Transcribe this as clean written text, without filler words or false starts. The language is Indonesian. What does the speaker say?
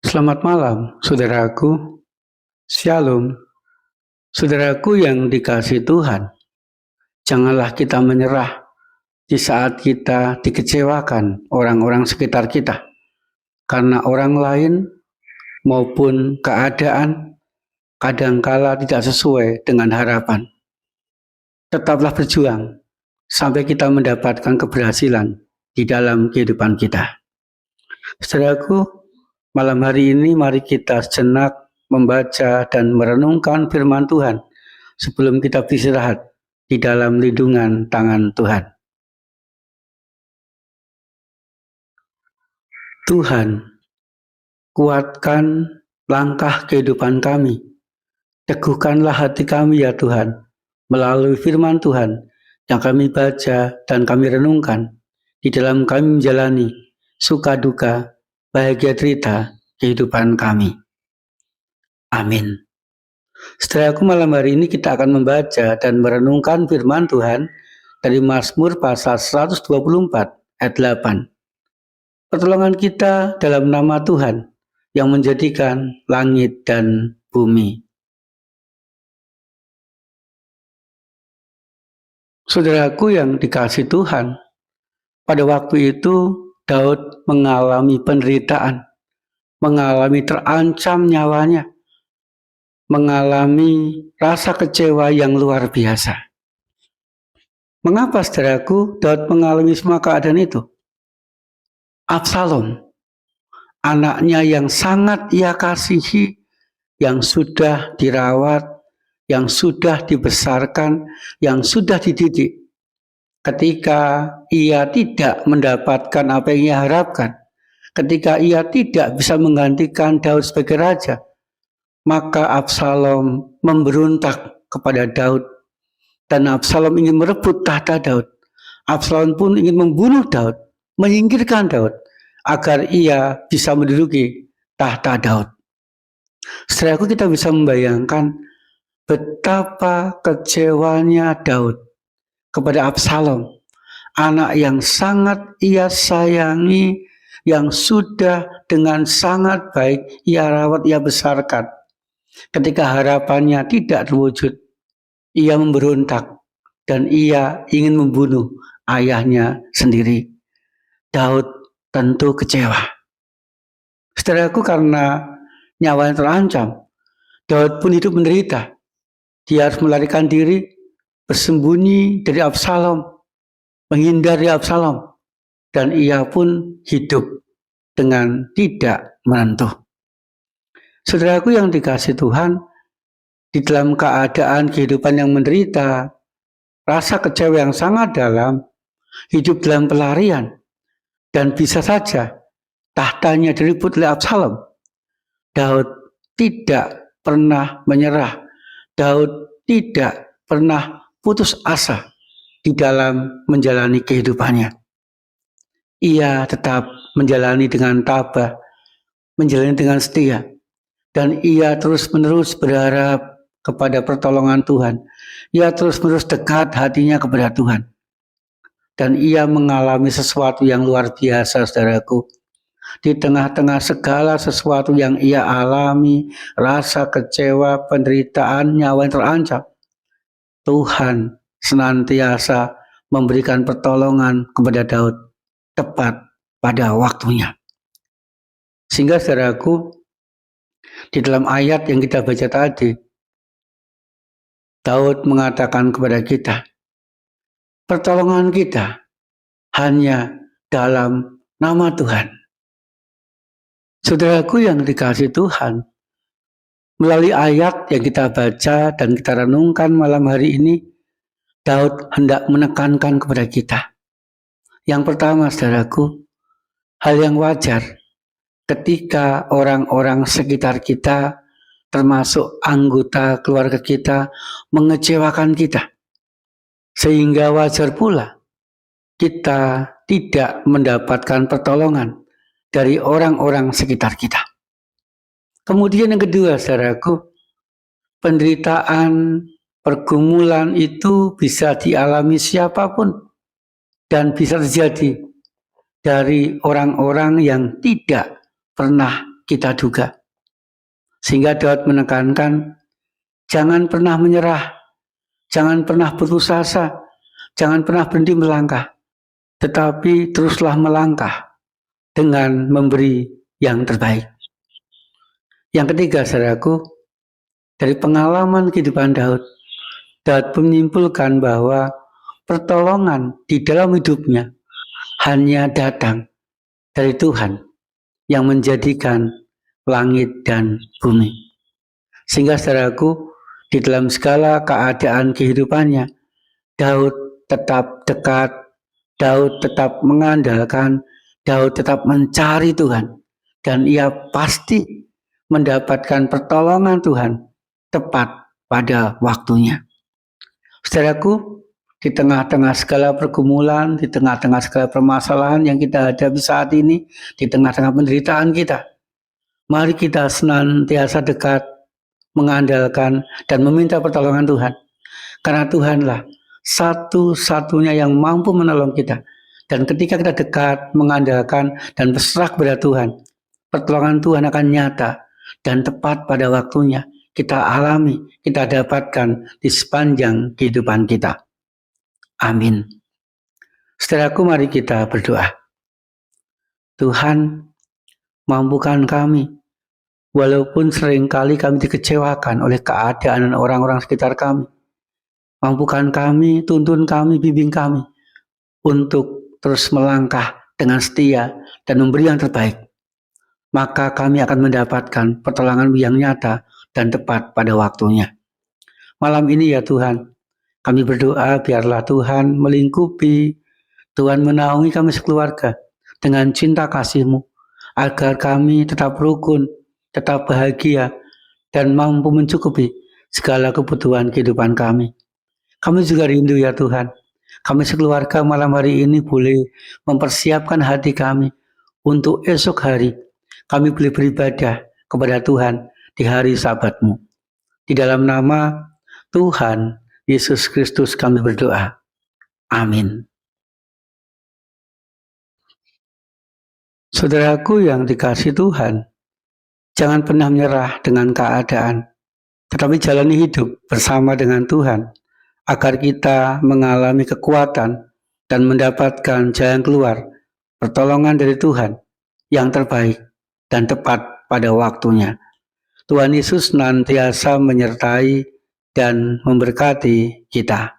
Selamat malam, saudaraku. Shalom, saudaraku yang dikasihi Tuhan. Janganlah kita menyerah di saat kita dikecewakan orang-orang sekitar kita, karena orang lain maupun keadaan kadangkala tidak sesuai dengan harapan. Tetaplah berjuang sampai kita mendapatkan keberhasilan di dalam kehidupan kita. Saudaraku, malam hari ini mari kita sejenak membaca dan merenungkan firman Tuhan sebelum kita beristirahat di dalam lindungan tangan Tuhan. Tuhan, kuatkan langkah kehidupan kami. Teguhkanlah hati kami ya Tuhan, melalui firman Tuhan yang kami baca dan kami renungkan di dalam kami menjalani suka duka, bahagia cerita kehidupan kami. Amin. Saudaraku, malam hari ini kita akan membaca dan merenungkan firman Tuhan dari Mazmur pasal 124 ayat 8. Pertolongan kita dalam nama Tuhan yang menjadikan langit dan bumi. Saudaraku yang dikasihi Tuhan, pada waktu itu Daud mengalami penderitaan, mengalami terancam nyawanya, mengalami rasa kecewa yang luar biasa. Mengapa saudaraku Daud mengalami semua keadaan itu? Absalom, anaknya yang sangat ia kasihi, yang sudah dirawat, yang sudah dibesarkan, yang sudah dididik. Ketika ia tidak mendapatkan apa yang ia harapkan, ketika ia tidak bisa menggantikan Daud sebagai raja, maka Absalom memberontak kepada Daud, dan Absalom ingin merebut tahta Daud. Absalom pun ingin membunuh Daud, menyingkirkan Daud, agar ia bisa menduduki tahta Daud. Setelah itu kita bisa membayangkan betapa kecewanya Daud kepada Absalom, anak yang sangat ia sayangi, yang sudah dengan sangat baik ia rawat, ia besarkan. Ketika harapannya tidak terwujud, ia memberontak dan ia ingin membunuh ayahnya sendiri. Daud tentu kecewa. Saudaraku, karena nyawanya terancam, Daud pun hidup menderita. Dia harus melarikan diri, bersembunyi dari Absalom, menghindar dari Absalom, dan ia pun hidup dengan tidak menentu. Saudaraku yang dikasihi Tuhan, di dalam keadaan kehidupan yang menderita, rasa kecewa yang sangat dalam, hidup dalam pelarian, dan bisa saja tahtanya direbut oleh Absalom, Daud tidak pernah menyerah. Daud tidak pernah putus asa di dalam menjalani kehidupannya. Ia tetap menjalani dengan tabah, menjalani dengan setia, dan ia terus-menerus berharap kepada pertolongan Tuhan. Ia terus-menerus dekat hatinya kepada Tuhan. Dan ia mengalami sesuatu yang luar biasa, saudaraku. Di tengah-tengah segala sesuatu yang ia alami, rasa kecewa, penderitaan, nyawa yang terancam, Tuhan senantiasa memberikan pertolongan kepada Daud tepat pada waktunya. Sehingga saudaraku, di dalam ayat yang kita baca tadi, Daud mengatakan kepada kita, pertolongan kita hanya dalam nama Tuhan. Saudaraku yang dikasihi Tuhan, melalui ayat yang kita baca dan kita renungkan malam hari ini, Daud hendak menekankan kepada kita. Yang pertama, saudaraku, hal yang wajar ketika orang-orang sekitar kita, termasuk anggota keluarga kita, mengecewakan kita. Sehingga wajar pula kita tidak mendapatkan pertolongan dari orang-orang sekitar kita. Kemudian yang kedua, saudaraku, penderitaan, pergumulan itu bisa dialami siapapun dan bisa terjadi dari orang-orang yang tidak pernah kita duga. Sehingga Daud menekankan, jangan pernah menyerah, jangan pernah putus asa, jangan pernah berhenti melangkah, tetapi teruslah melangkah dengan memberi yang terbaik. Yang ketiga, saudaraku, dari pengalaman kehidupan Daud menyimpulkan bahwa pertolongan di dalam hidupnya hanya datang dari Tuhan yang menjadikan langit dan bumi. Sehingga saudaraku, di dalam segala keadaan kehidupannya, Daud tetap dekat, Daud tetap mengandalkan, Daud tetap mencari Tuhan, dan ia pasti mendapatkan pertolongan Tuhan tepat pada waktunya. Saudaraku, di tengah-tengah segala pergumulan, di tengah-tengah segala permasalahan yang kita hadapi saat ini, di tengah-tengah penderitaan kita, mari kita senantiasa dekat, mengandalkan, dan meminta pertolongan Tuhan. Karena Tuhanlah satu-satunya yang mampu menolong kita. Dan ketika kita dekat, mengandalkan, dan berserah kepada Tuhan, pertolongan Tuhan akan nyata dan tepat pada waktunya. Kita alami, kita dapatkan di sepanjang kehidupan kita. Amin. Saudaraku, mari kita berdoa. Tuhan, mampukan kami, walaupun seringkali kami dikecewakan oleh keadaan dan orang-orang sekitar kami. Mampukan kami, tuntun kami, bimbing kami untuk terus melangkah dengan setia dan memberi yang terbaik. Maka kami akan mendapatkan pertolongan yang nyata dan tepat pada waktunya. Malam ini ya Tuhan, kami berdoa biarlah Tuhan melingkupi, Tuhan menaungi kami sekeluarga dengan cinta kasih-Mu, agar kami tetap rukun, tetap bahagia, dan mampu mencukupi segala kebutuhan kehidupan kami. Kami juga rindu ya Tuhan, kami sekeluarga malam hari ini boleh mempersiapkan hati kami untuk esok hari kami boleh beribadah kepada Tuhan di hari Sabat-Mu. Di dalam nama Tuhan Yesus Kristus kami berdoa. Amin. Saudaraku yang dikasihi Tuhan, jangan pernah menyerah dengan keadaan, tetapi jalani hidup bersama dengan Tuhan, agar kita mengalami kekuatan dan mendapatkan jalan keluar, pertolongan dari Tuhan yang terbaik dan tepat pada waktunya. Tuhan Yesus senantiasa menyertai dan memberkati kita.